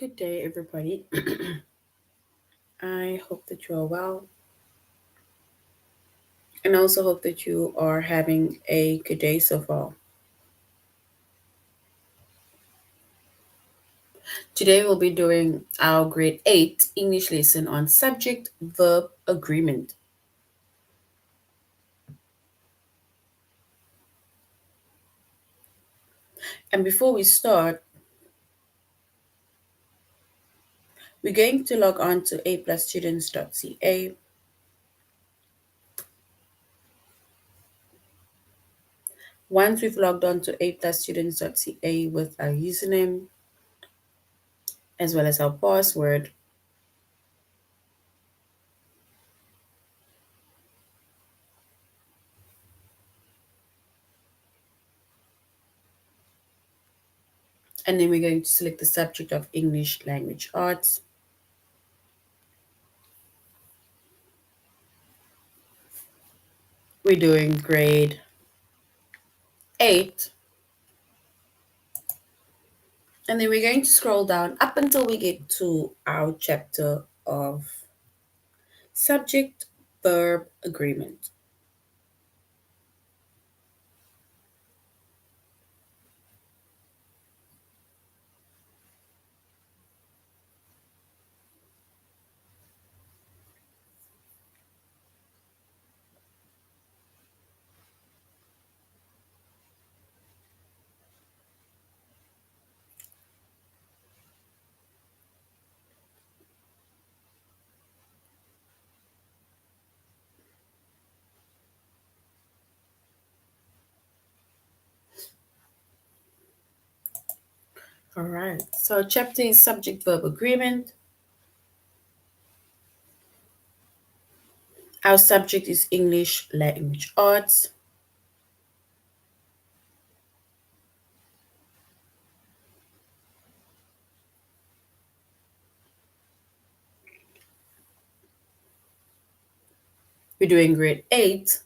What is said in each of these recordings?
Good day, everybody. I hope that you are well, and I also hope that you are having a good day so far. Today, we'll be doing our grade 8 English lesson on subject verb agreement. And before we start, we're going to log on to aplusstudents.ca. Once we've logged on to aplusstudents.ca with our username as well as our password, and then we're going to select the subject of English language arts. We're doing grade 8. And then we're going to scroll down up until we get to our chapter of subject verb agreement. All right. So chapter is subject verb agreement. Our subject is English language arts. We're doing grade 8.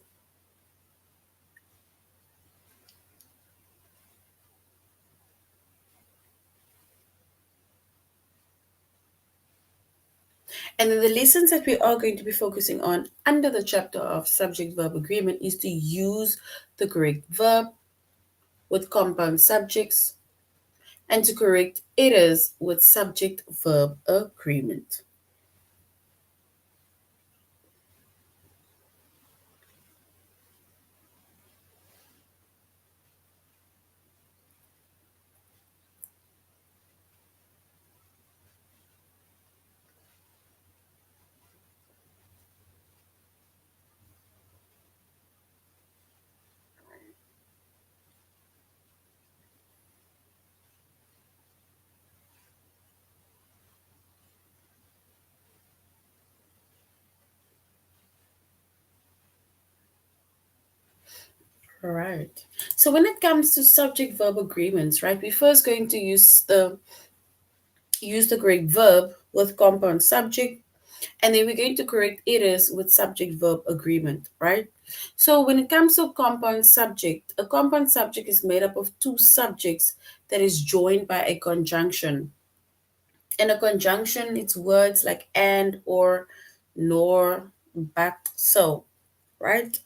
And then the lessons that we are going to be focusing on under the chapter of subject verb agreement is to use the correct verb with compound subjects and to correct errors with subject verb agreement. All right. So when it comes to subject verb agreements, right, we're first going to use the correct verb with compound subject, and then we're going to correct errors with subject verb agreement, right? So when it comes to compound subject, a compound subject is made up of two subjects that is joined by a conjunction. And a conjunction, it's words like and, or, nor, but, so, right?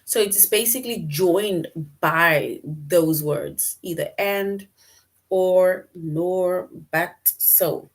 So it is basically joined by those words, either and, or, nor, but, so.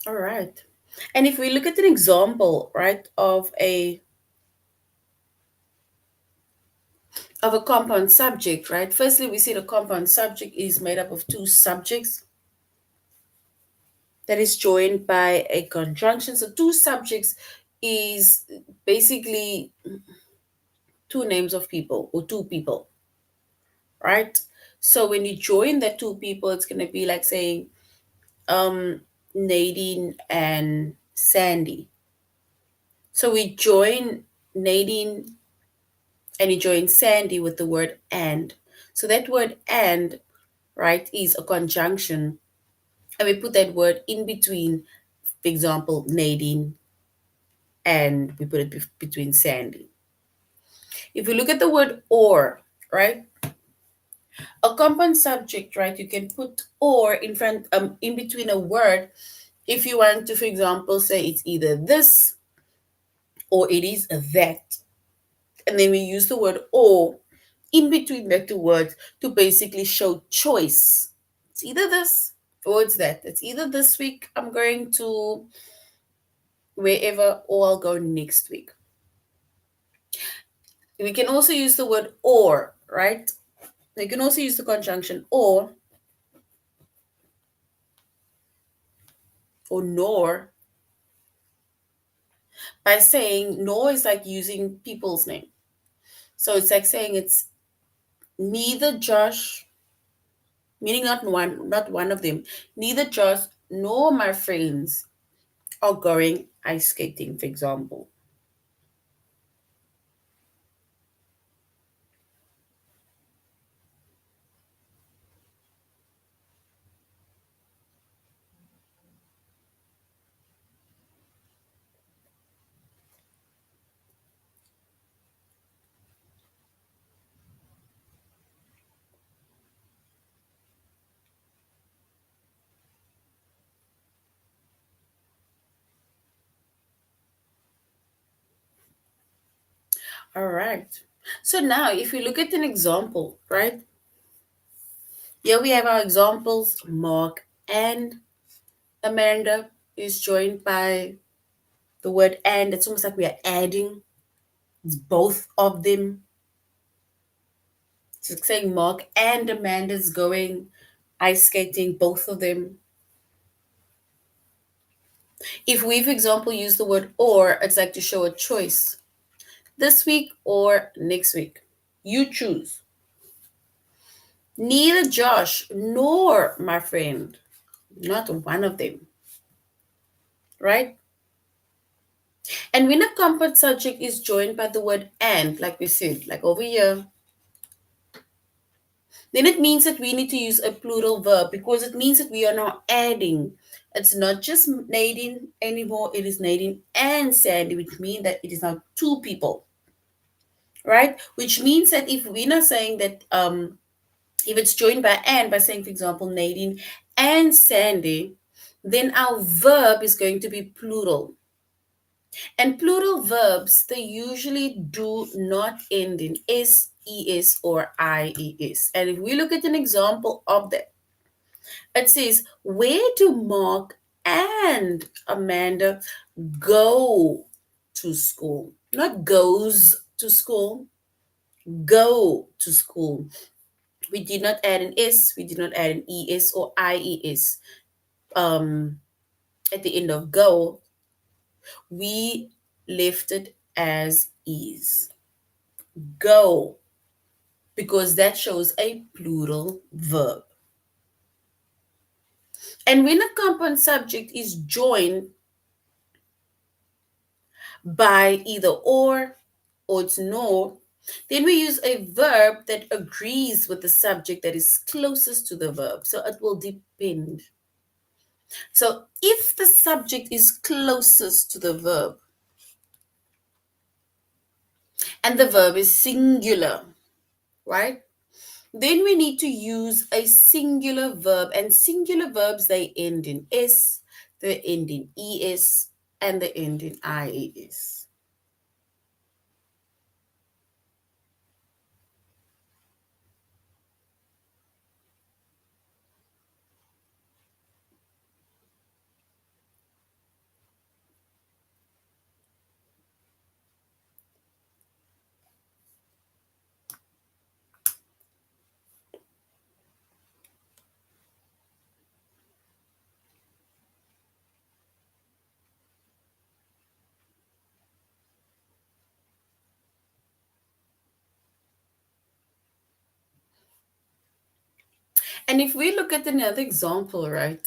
All right. And if we look at an example, right, of a compound subject, right? Firstly, we see the compound subject is made up of two subjects that is joined by a conjunction. So two subjects is basically two names of people or two people, right? So when you join the two people, it's going to be like saying um, Nadine and Sandy. So we join Nadine and you join Sandy with the word and. So that word and, right, is a conjunction. And we put that word in between, for example, Nadine, and we put it between Sandy. If you look at the word or, right, a compound subject, right, you can put or in front, in between a word if you want to, for example, say it's either this or it is that. And then we use the word or in between the two words to basically show choice. It's either this or it's that. It's either this week I'm going to wherever or I'll go next week. We can also use the word or, right? You can also use the conjunction or nor by saying nor is like using people's name. So it's like saying it's neither Josh, meaning not one of them, neither Josh nor my friends are going ice skating, for example. All right. So now if we look at an example, right? Here we have our examples. Mark and Amanda is joined by the word and. It's almost like we are adding both of them. It's like saying Mark and Amanda's going ice skating, both of them. If we, for example, use the word or, it's like to show a choice. This week or next week. You choose. Neither Josh nor my friend, not one of them, right? And when a compound subject is joined by the word and, like we said, like over here, then it means that we need to use a plural verb because it means that we are now adding. It's not just Nadine anymore, it is Nadine and Sandy, which means that it is now two people, right? Which means that if we're not saying that, if it's joined by and, by saying, for example, Nadine and Sandy, then our verb is going to be plural. And plural verbs, they usually do not end in s, es, or ies. And if we look at an example of that, it says, where do Mark and Amanda go to school? Not goes to school, go to school. We did not add an s, we did not add an es or ies. Um, at the end of go, we left it as is. Go, because that shows a plural verb. And when a compound subject is joined by either or it's nor, then we use a verb that agrees with the subject that is closest to the verb. So it will depend. So if the subject is closest to the verb and the verb is singular, right? Then we need to use a singular verb, and singular verbs, they end in s, they end in es, and they end in ies. And if we look at another example, right,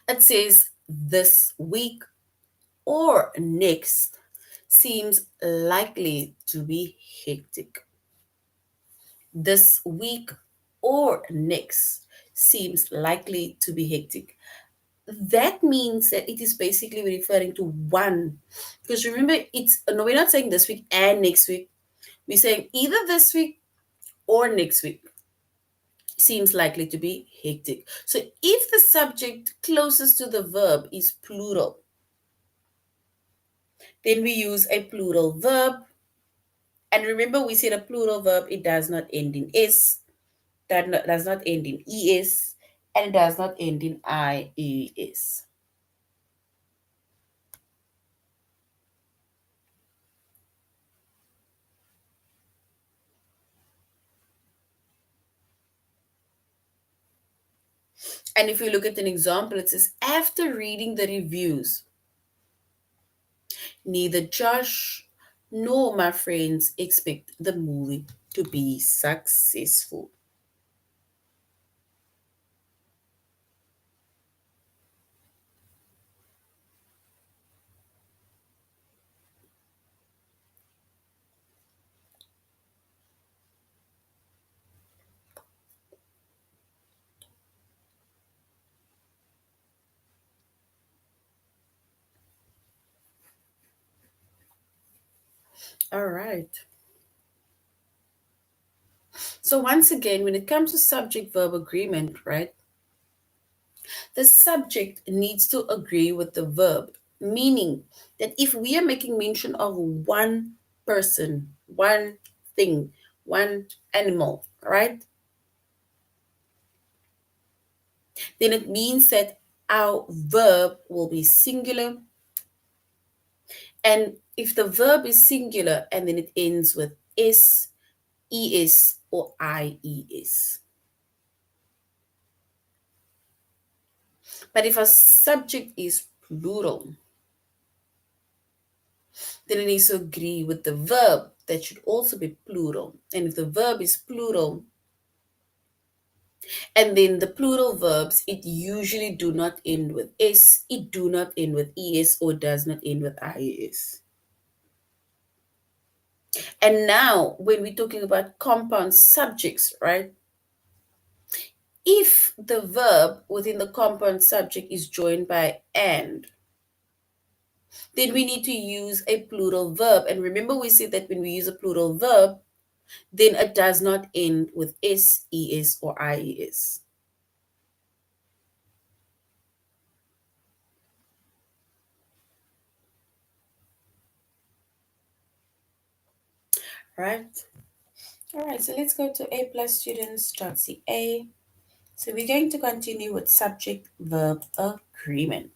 it says this week or next seems likely to be hectic. This week or next seems likely to be hectic. That means that it is basically referring to one. Because remember, it's no, we're not saying this week and next week. We're saying either this week or next week seems likely to be hectic. So if the subject closest to the verb is plural, then we use a plural verb. And remember, we said a plural verb, it does not end in s, does not end in es, and it does not end in ies. And if you look at an example, it says, after reading the reviews, neither Josh nor my friends expect the movie to be successful. All right. So once again, when it comes to subject verb agreement, right, the subject needs to agree with the verb, meaning that if we are making mention of one person, one thing, one animal, right, then it means that our verb will be singular. And if the verb is singular and then it ends with s, es, or ies. But if a subject is plural, then it needs to agree with the verb that should also be plural. And if the verb is plural, and then the plural verbs, it usually do not end with s, it do not end with es, or does not end with ies. And now, when we're talking about compound subjects, right? If the verb within the compound subject is joined by and, then we need to use a plural verb. And remember, we said that when we use a plural verb, then it does not end with s, es, or ies. Right? All right, so let's go to aplusstudents.ca. So we're going to continue with subject verb agreement.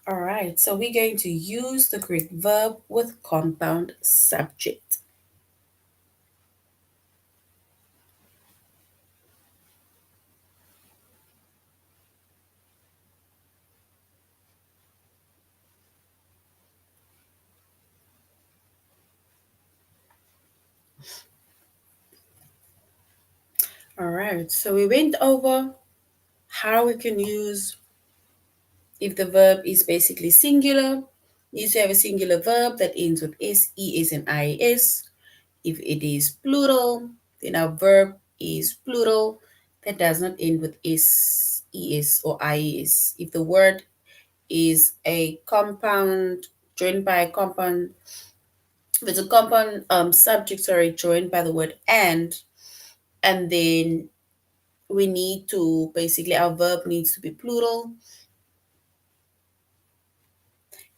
All right, so we're going to use the Greek verb with compound subject. All right, so we went over how we can use if the verb is basically singular, needs to have a singular verb that ends with s, es, and ies. If it is plural, then our verb is plural that does not end with s, es, or ies. If the word is a compound joined by a compound, if it's a compound subject, sorry, joined by the word and then we need to basically our verb needs to be plural.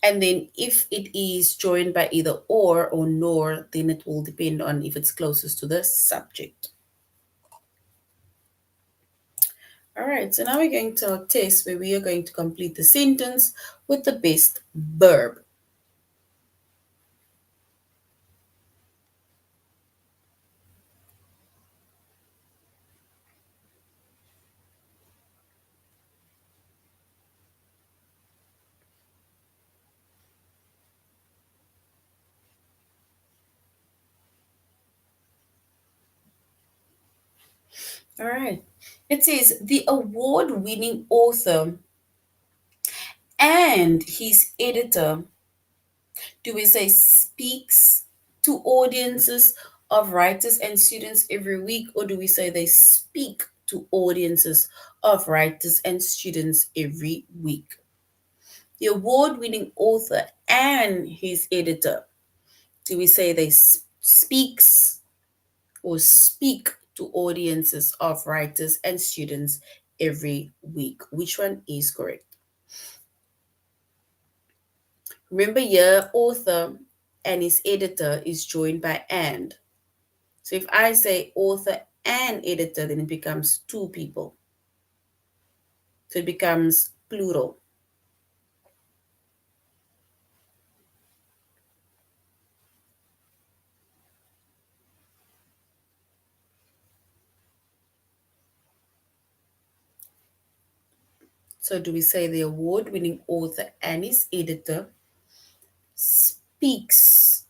And then if it is joined by either or nor, then it will depend on if it's closest to the subject. All right, so now we're going to our test where we are going to complete the sentence with the best verb. All right. It says the award winning author and his editor, do we say speaks to audiences of writers and students every week, or do we say they speak to audiences of writers and students every week? The award winning author and his editor, do we say they speaks or speak to audiences of writers and students every week? Which one is correct? Remember here, author and his editor is joined by and. So if I say author and editor, then it becomes two people. So it becomes plural. So do we say the award-winning author and his editor speaks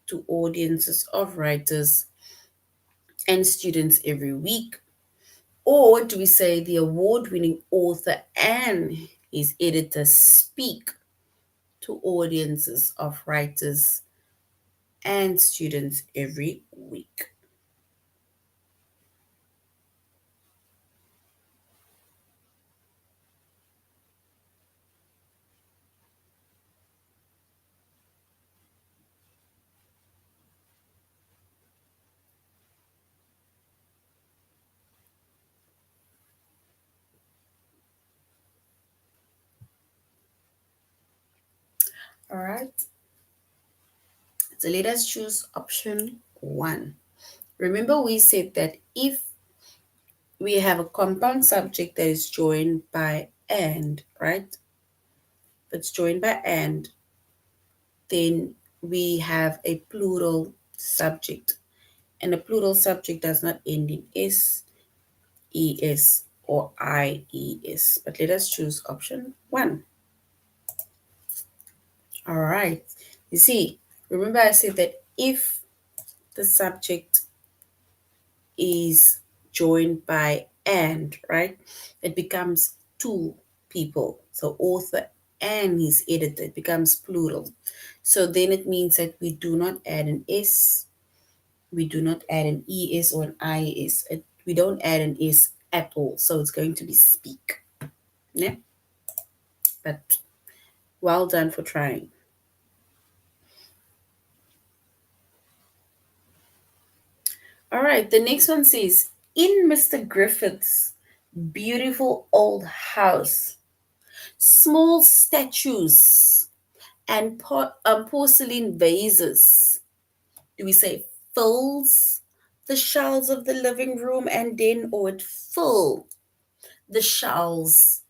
to audiences of writers and students every week? Or do we say the award winning author and his editor speak to audiences of writers and students every week? All right, so let us choose option one. Remember, we said that if we have a compound subject that is joined by and, right? That's joined by and, then we have a plural subject. And a plural subject does not end in s, es, or ies. But let us choose option one. All right. You see, remember I said that if the subject is joined by and, right, it becomes two people. So author and his editor, it becomes plural. So then it means that we do not add an s, we do not add an es or an ies. We don't add an s at all. So it's going to be speak. Yeah. But well done for trying. All right, the next one says in Mr. Griffith's beautiful old house, small statues and porcelain vases. Do we say fills the shelves of the living room and den, or it fill the shelves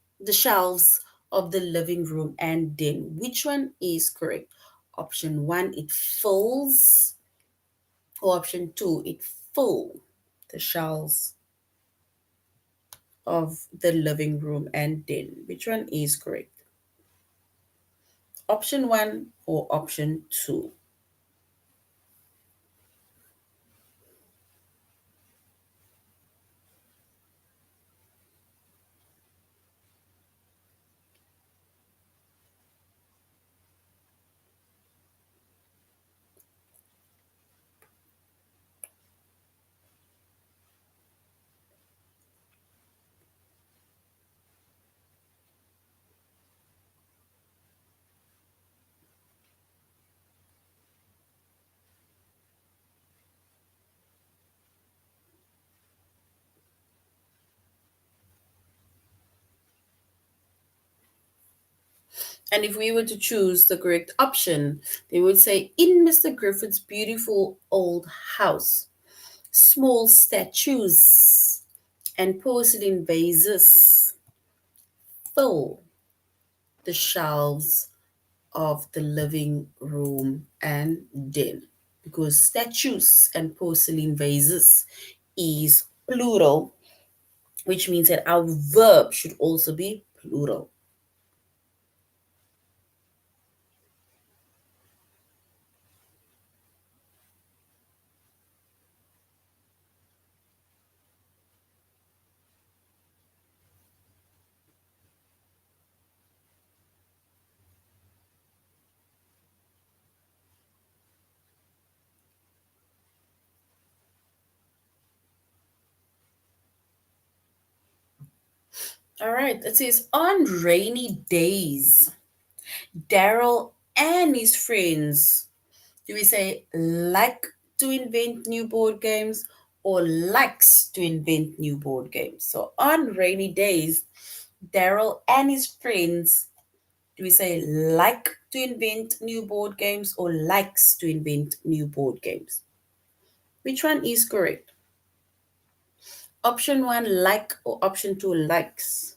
of the living room and den? Which one is correct? Option one, it fills, or option two, it fill the shelves of the living room and den? Which one is correct? Option one or option two? And if we were to choose the correct option, they would say in Mr. Griffith's beautiful old house, small statues and porcelain vases fill the shelves of the living room and den, because statues and porcelain vases is plural, which means that our verb should also be plural. All right, it says on rainy days, Daryl and his friends, do we say like to invent new board games or likes to invent new board games? So on rainy days, Daryl and his friends, do we say like to invent new board games or likes to invent new board games? Which one is correct? Option one, like, or option two, likes?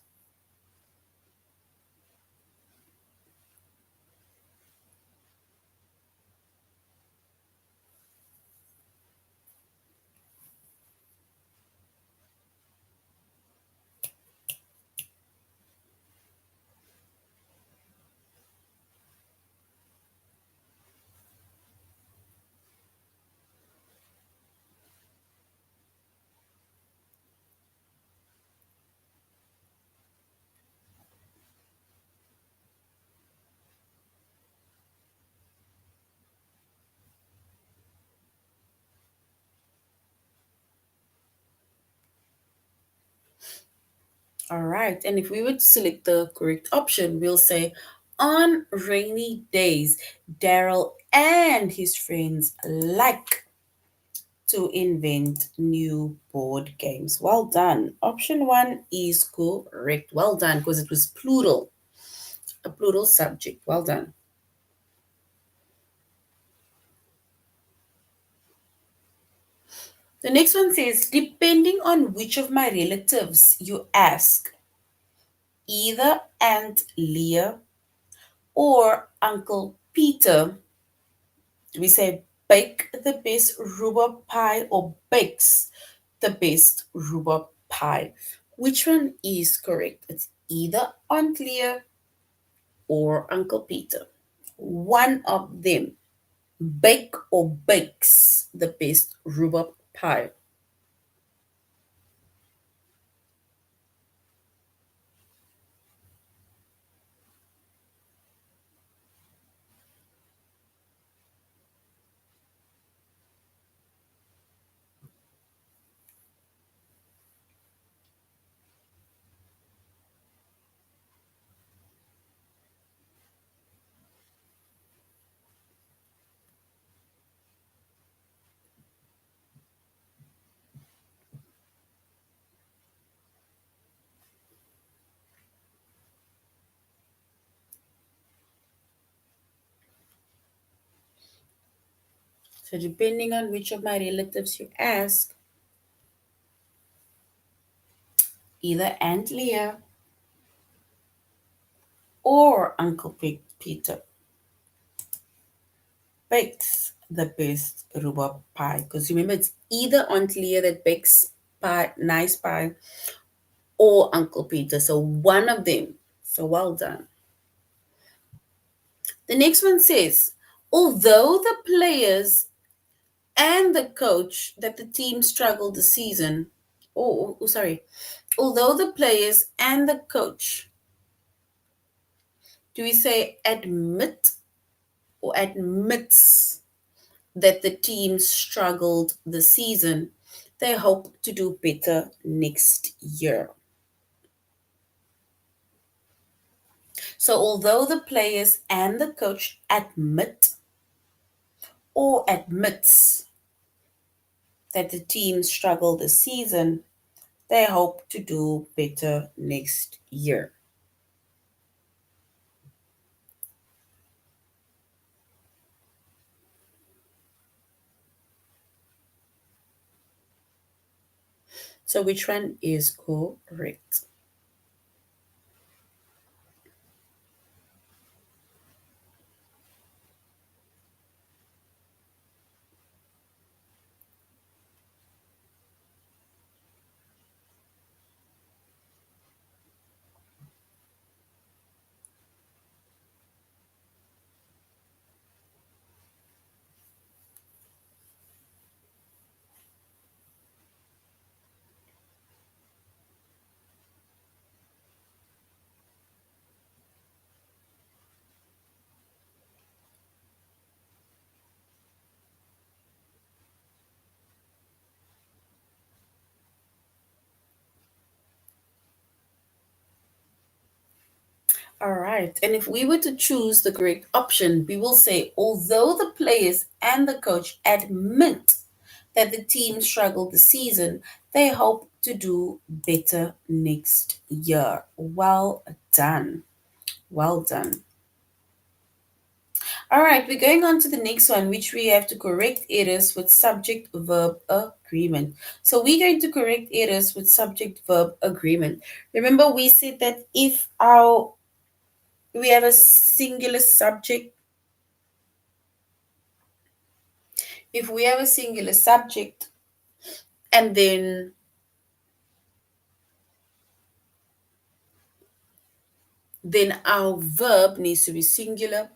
All right. And if we were to select the correct option, we'll say on rainy days, Daryl and his friends like to invent new board games. Well done. Option one is correct. Well done, because it was plural, a plural subject. Well done. The next one says, depending on which of my relatives you ask, either Aunt Leah or Uncle Peter, we say bake the best rhubarb pie or bakes the best rhubarb pie. Which one is correct? It's either Aunt Leah or Uncle Peter. One of them bake or bakes the best rhubarb pie. So, depending on which of my relatives you ask, either Aunt Leah or Uncle Peter bakes the best rhubarb pie. Because remember, it's either Aunt Leah that bakes pie, nice pie, or Uncle Peter. So one of them. So well done. The next one says, although the players and the coach that the team struggled this season, sorry, although the players and the coach, do we say admit or admits that the team struggled this season, they hope to do better next year. So, although the players and the coach admit or admits that the team struggled this season, they hope to do better next year. So which one is correct? All right. And if we were to choose the correct option, we will say, although the players and the coach admit that the team struggled this season, they hope to do better next year. Well done. Well done. All right, we're going on to the next one, which we have to correct errors with subject verb agreement. So we're going to correct errors with subject verb agreement. Remember, we said that if our we have a singular subject, if we have a singular subject, and then our verb needs to be singular.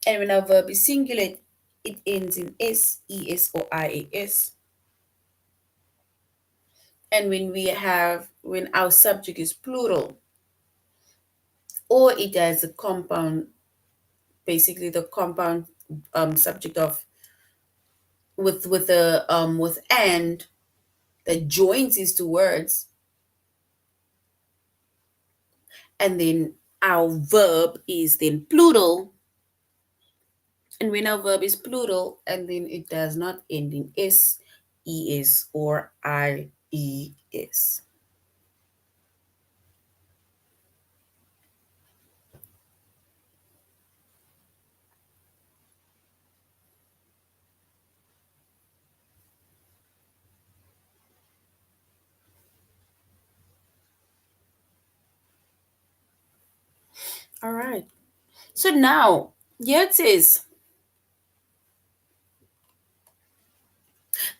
And when our verb is singular, it ends in s, es, or ias. And when our subject is plural, or it has a compound, basically the compound subject of with and that joins these two words, and then our verb is then plural. And when our verb is plural, and then it does not end in s, es, or ies. All right. So now, here it says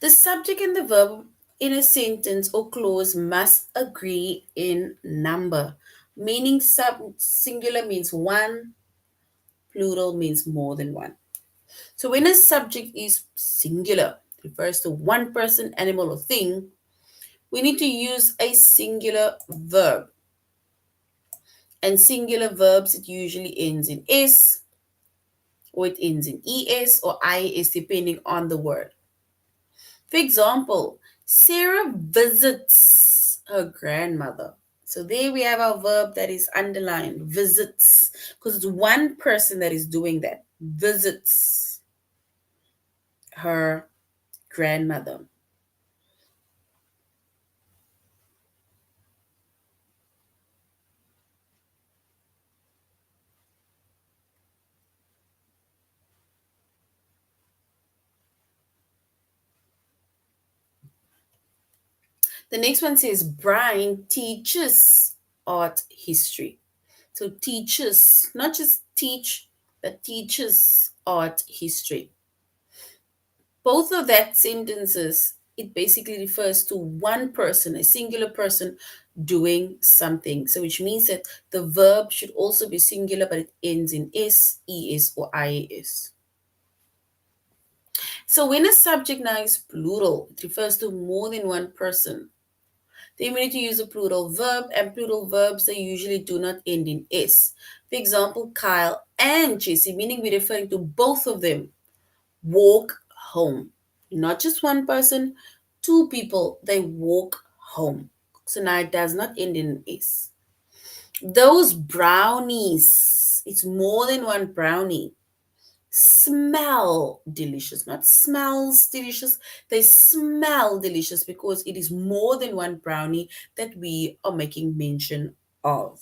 the subject and the verb in a sentence or clause must agree in number, meaning singular means one, plural means more than one. So when a subject is singular, it refers to one person, animal, or thing, we need to use a singular verb. And singular verbs, it usually ends in s, or it ends in es or ies, depending on the word. For example, Sarah visits her grandmother. So there we have our verb that is underlined, visits, because it's one person that is doing that, visits her grandmother. The next one says Brian teaches art history. So teaches, not just teach, but teaches art history. Both of that sentences, it basically refers to one person, a singular person doing something. So which means that the verb should also be singular, but it ends in s, es, or ies. So when a subject now is plural, it refers to more than one person. Then we need to use a plural verb, and plural verbs, they usually do not end in s. For example, Kyle and Jesse, meaning we're referring to both of them, walk home. Not just one person, two people, they walk home. So now it does not end in s. Those brownies, it's more than one brownie, smell delicious, not smells delicious. They smell delicious because it is more than one brownie that we are making mention of.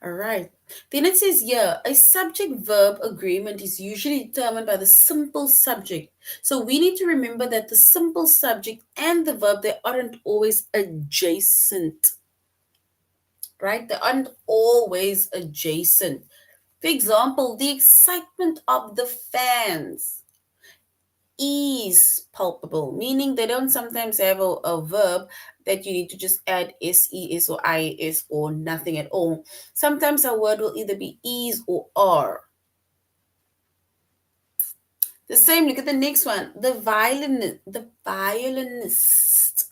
All right. Then it says here, a subject verb agreement is usually determined by the simple subject. So we need to remember that the simple subject and the verb, they aren't always adjacent, right? They aren't always adjacent. For example, the excitement of the fans is palpable, meaning they don't sometimes have a verb that you need to just add ses or is or nothing at all. Sometimes a word will either be is or are. The same, look at the next one. The violinist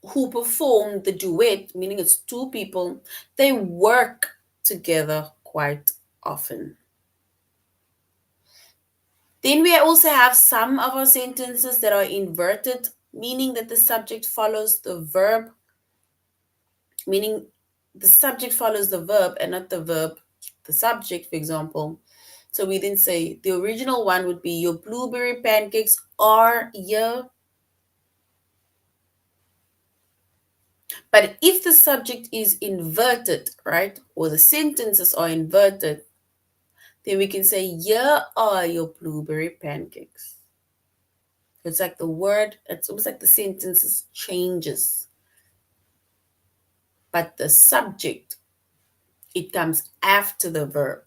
who perform the duet, meaning it's two people, they work together quite often. Then we also have some of our sentences that are inverted, meaning that the subject follows the verb, meaning the subject follows the verb and not the verb, the subject, for example. So we then say the original one would be your blueberry pancakes are here. But if the subject is inverted, right, or the sentences are inverted, then we can say, here are your blueberry pancakes. It's like the word, it's almost like the sentences changes. But the subject, it comes after the verb,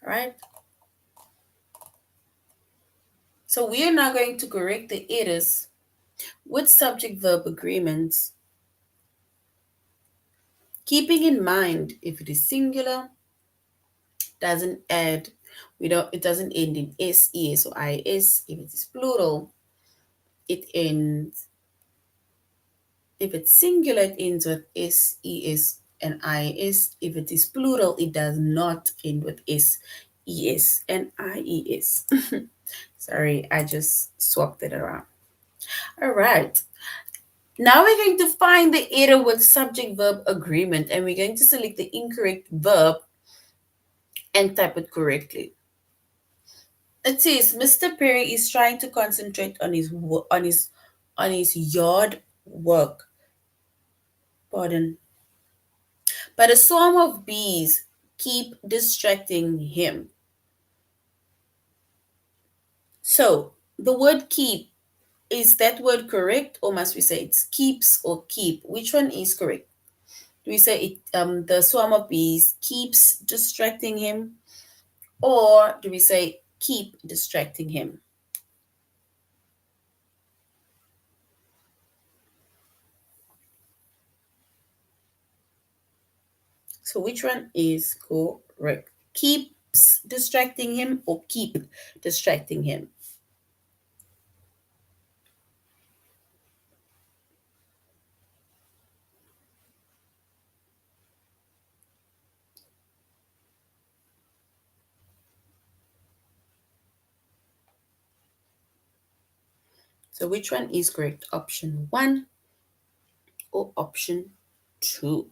right? So we are now going to correct the errors with subject verb agreements, keeping in mind if it is singular, doesn't add, we don't, it doesn't end in ses or is. If it is plural, it ends, if it's singular, it ends with ses and is. If it is plural, it does not end with es and ies. Sorry, I just swapped it around. All right. Now we're going to find the error with subject verb agreement, and we're going to select the incorrect verb and type it correctly. It says Mr. Perry is trying to concentrate on his yard work. Pardon. But a swarm of bees keep distracting him. So the word keep, is that word correct, or must we say it's keeps or keep? Which one is correct? Do we say the swarm of bees keeps distracting him, or do we say keep distracting him? So which one is correct? Keeps distracting him or keep distracting him? So which one is correct? Option 1 or option 2?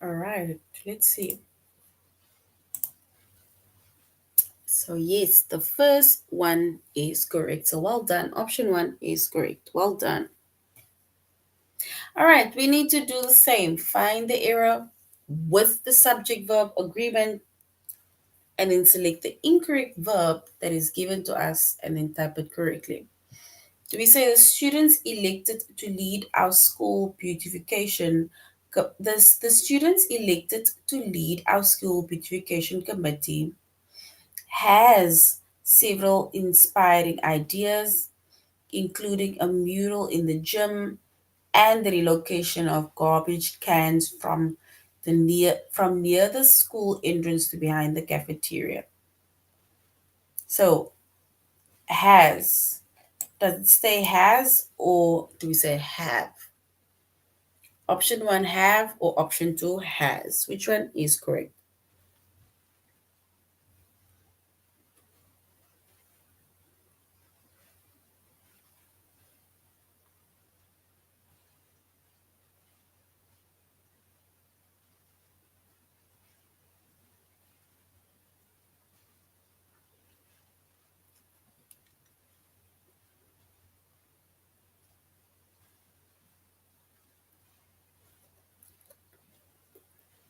All right, let's see. So yes, the first one is correct. So well done. Option 1 is correct. Well done. All right, we need to do the same. Find the error with the subject verb agreement and then select the incorrect verb that is given to us and then type it correctly. Do we say the students elected to lead our school beautification? The students elected to lead our school beautification committee has several inspiring ideas, including a mural in the gym and the relocation of garbage cans from near the school entrance to behind the cafeteria. So has, does it say has or do we say have? Option 1 have or option 2 has. Which one is correct?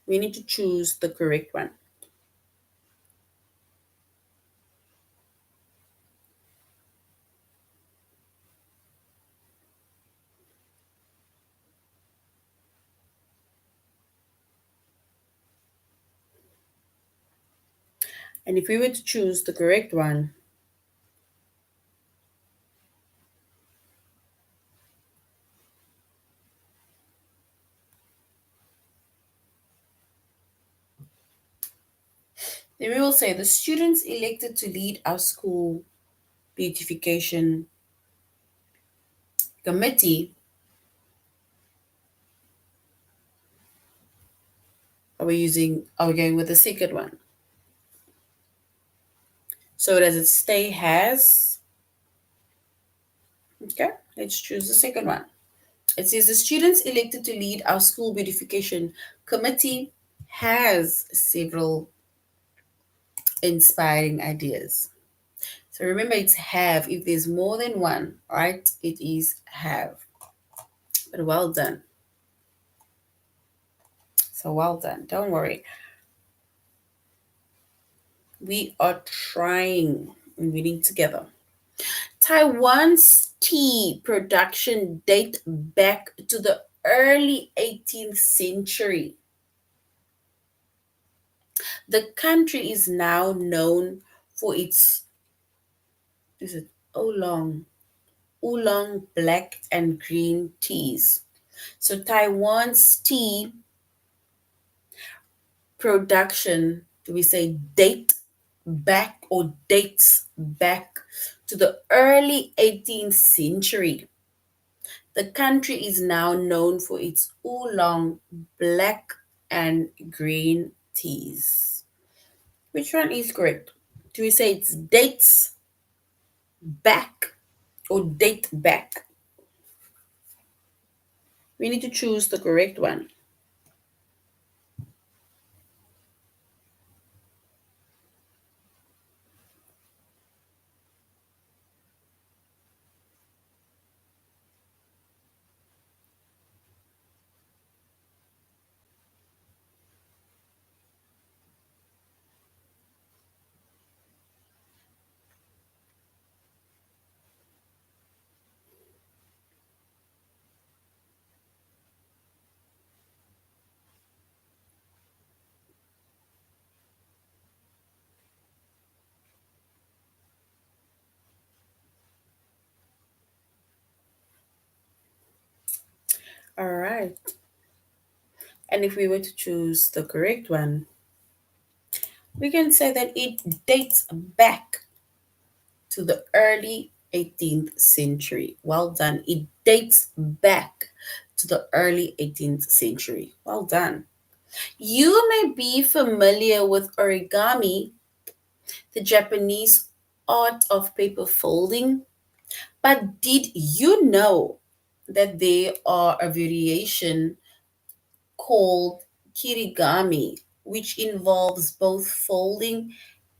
We need to choose the correct one. And if we were to choose the correct one, then we will say the students elected to lead our school beautification committee. Are we going with the second one? So does it stay has? Okay, let's choose the second one. It says the students elected to lead our school beautification committee has several inspiring ideas. So remember, it's have. If there's more than one, right, it is have. But well done. So well done. Don't worry. We are trying and reading together. Taiwan's tea production date back to the early 18th century. The country is now known for its is it oolong black and green teas. So Taiwan's tea production, do we say date back or dates back to the early 18th century? The country is now known for its oolong black and green teas. Which one is correct? Do we say it's dates back or date back? We need to choose the correct one. All right. And if we were to choose the correct one, we can say that it dates back to the early 18th century. Well done. It dates back to the early 18th century. Well done. You may be familiar with origami, the Japanese art of paper folding, but did you know that there are a variation called kirigami, which involves both folding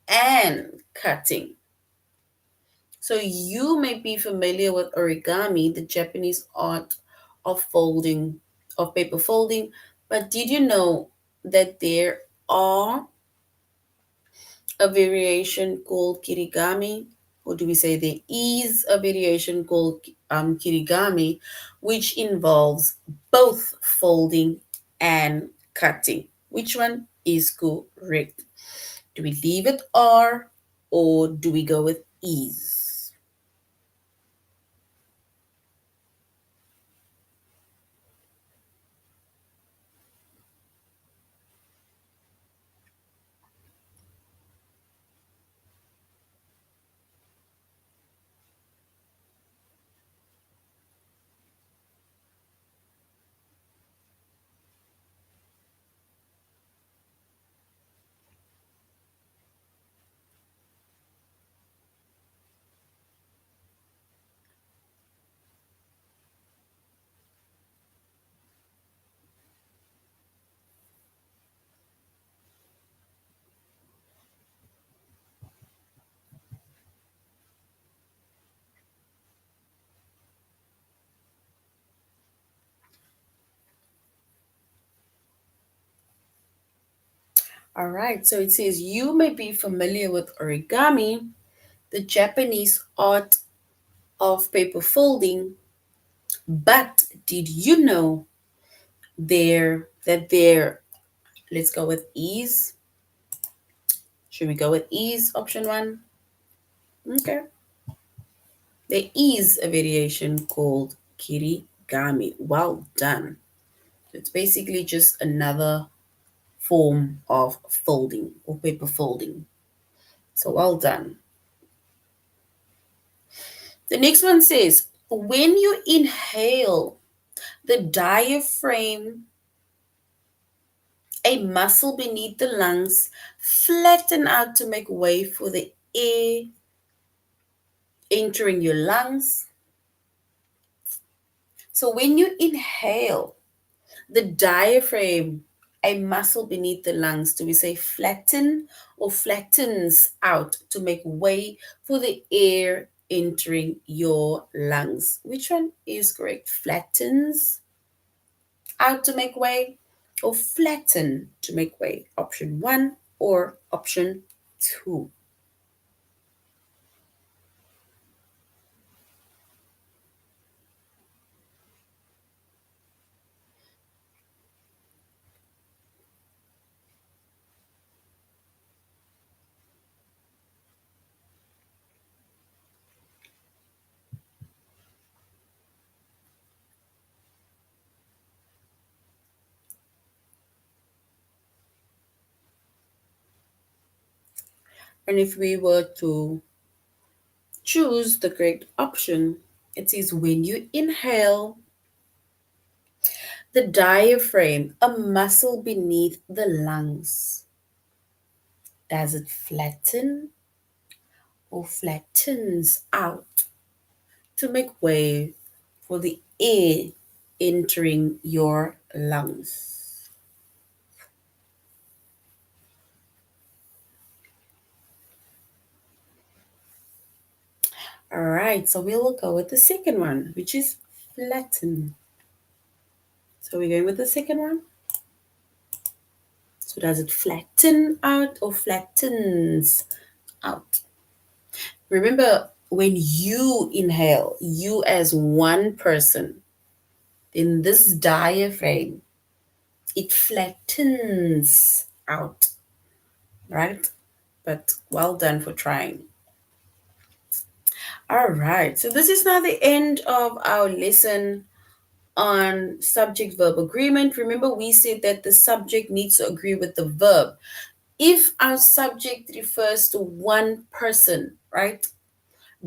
and cutting? So you may be familiar with origami, the Japanese art of folding, of paper folding, but did you know that there are a variation called kirigami, or do we say there is a variation called kirigami, which involves both folding and cutting? Which one is correct? Do we leave it R or do we go with is? All right, so it says you may be familiar with origami, the Japanese art of paper folding, but did you know there, let's go with ease. Should we go with ease? Option one. Okay. There is a variation called kirigami. Well done. So it's basically just another form of folding or paper folding. So well done. The next one says, when you inhale, the diaphragm, a muscle beneath the lungs, flatten out to make way for the air entering your lungs. So when you inhale, the diaphragm, a muscle beneath the lungs, do we say flatten or flattens out to make way for the air entering your lungs? Which one is correct? Flattens out to make way or flatten to make way? Option one or option two? And if we were to choose the correct option, it says when you inhale, the diaphragm, a muscle beneath the lungs. Does it flatten or flattens out to make way for the air entering your lungs? All right, so we will go with the second one, which is flatten. So we're going with the second one. So does it flatten out or flattens out? Remember, when you inhale, you as one person, in this diaphragm, it flattens out, right? But well done for trying. All right, so this is now the end of our lesson on subject verb agreement. Remember, we said that the subject needs to agree with the verb. If our subject refers to one person, right,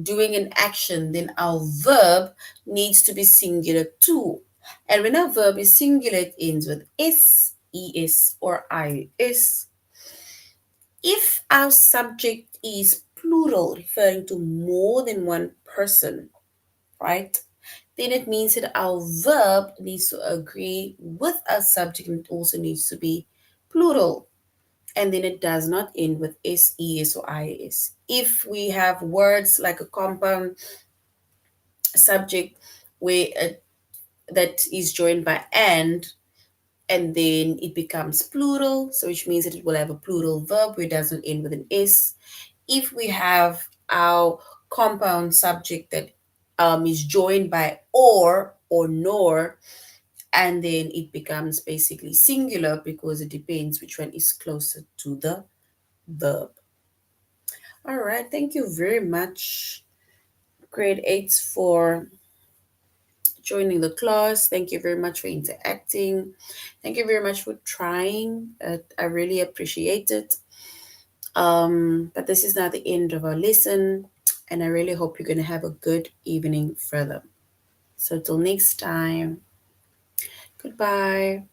doing an action, then our verb needs to be singular too. And when our verb is singular, it ends with s, es, or is. If our subject is plural, referring to more than one person, right, then it means that our verb needs to agree with our subject and it also needs to be plural. And then it does not end with s, es, or is. If we have words like a compound subject where that is joined by and then it becomes plural, so which means that it will have a plural verb where it doesn't end with an s. If we have our compound subject that is joined by or nor, and then it becomes basically singular because it depends which one is closer to the verb. All right, thank you very much, grade 8s, for joining the class. Thank you very much for interacting. Thank you very much for trying. I really appreciate it. But this is now the end of our lesson, and I really hope you're going to have a good evening further. So, till next time, goodbye.